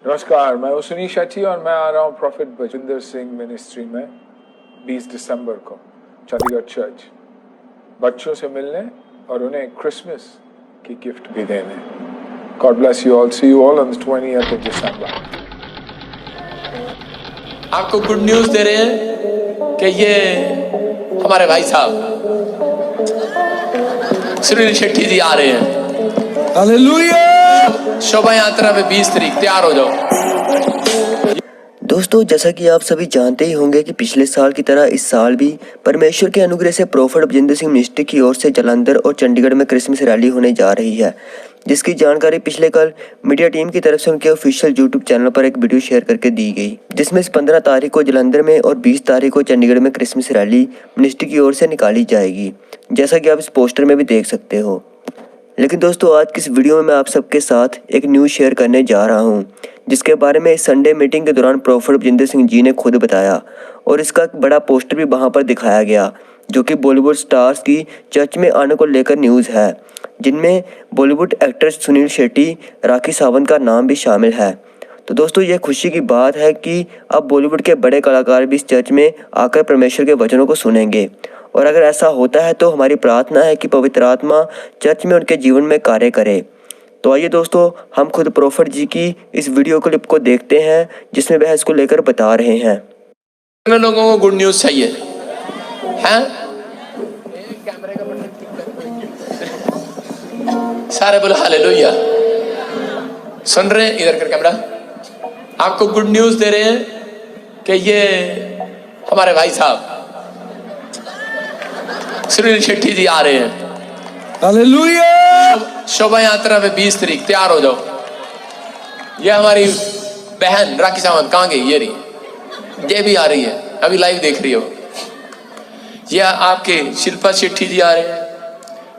नमस्कार, मैं हूं सुनील शेट्टी और मैं आ रहा हूं प्रॉफिट बजिंदर सिंह मिनिस्ट्री में 20 दिसंबर को चंडीगढ़ चर्च, बच्चों से मिलने और उन्हें क्रिसमस की गिफ्ट भी देने। God bless you all, see you all on 20th of December। आपको गुड न्यूज दे रहे हैं कि ये हमारे भाई साहब सुनील शेट्टी जी आ रहे हैं। हालेलुया! शोभा यात्रा में 20 तारीख, तैयार हो जाओ। दोस्तों, जैसा कि आप सभी जानते ही होंगे कि पिछले साल की तरह इस साल भी परमेश्वर के अनुग्रह से प्रॉफिट बजिंदर सिंह मिनिस्ट्री की ओर से जालंधर और चंडीगढ़ में क्रिसमस रैली होने जा रही है, जिसकी जानकारी पिछले कल मीडिया टीम की तरफ से उनके ऑफिशियल यूट्यूब चैनल पर एक वीडियो शेयर करके दी गई, जिसमें 15 तारीख को जालंधर में और 20 तारीख को चंडीगढ़ में क्रिसमस रैली मिनिस्ट्री की ओर से निकाली जाएगी, जैसा कि आप इस पोस्टर में भी देख सकते हो। लेकिन दोस्तों, आज की इस वीडियो में मैं आप सबके साथ एक न्यूज़ शेयर करने जा रहा हूं, जिसके बारे में संडे मीटिंग के दौरान प्रॉफिट बजिंदर सिंह जी ने खुद बताया, और इसका एक बड़ा पोस्टर भी वहां पर दिखाया गया, जो कि बॉलीवुड स्टार्स की चर्च में आने को लेकर न्यूज़ है, जिनमें बॉलीवुड एक्टर सुनील शेट्टी, राखी सावंत का नाम भी शामिल है। तो दोस्तों, यह खुशी की बात है कि अब बॉलीवुड के बड़े कलाकार भी इस चर्च में आकर परमेश्वर के वचनों को सुनेंगे, और अगर ऐसा होता है तो हमारी प्रार्थना है कि पवित्र आत्मा चर्च में उनके जीवन में कार्य करे। तो आइए दोस्तों, हम खुद प्रॉफिट जी की इस वीडियो क्लिप को देखते हैं, जिसमें वह इसको लेकर बता रहे हैं। लोगों को गुड न्यूज चाहिए हैं? सारे बोलो हालेलुया। सुन रहे हैं? इधर कर कैमरा। आपको गुड न्यूज दे रहे हैं कि ये हमारे भाई साहब सुनील शेट्टी जी आ रहे हैं। हालेलुया! शोभा यात्रा में 20 तारीख, तैयार हो जाओ। ये हमारी बहन राखी सावंत कहाँ गई? ये रही, ये भी आ रही है, अभी लाइव देख रही हो। ये आपके शिल्पा शेट्टी जी आ रहे हैं,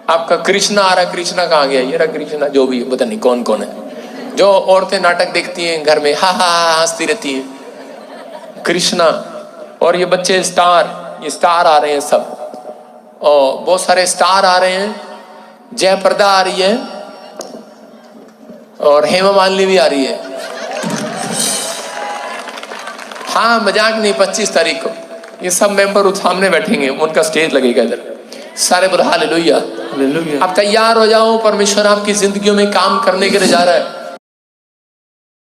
आपका कृष्णा आ रहा है। कृष्णा कहाँ गया? ये रहा कृष्णा, जो भी पता नहीं कौन कौन है, जो औरतें नाटक देखती हैं घर में, हा हा हंसती रहती हैं, कृष्णा। और ये बच्चे स्टार, ये स्टार आ रहे हैं सब, और बहुत सारे स्टार आ रहे हैं। जयप्रदा आ रही है और हेमा मालिनी भी आ रही है। हाँ, मजाक नहीं, 25 तारीख को ये सब मेंबर उस सामने बैठेंगे, उनका स्टेज लगेगा इधर। सारे बोल हालेलुया। हालेलुया! आप तैयार हो जाओ, परमेश्वर आपकी जिंदगियों में काम करने के लिए जा रहा है।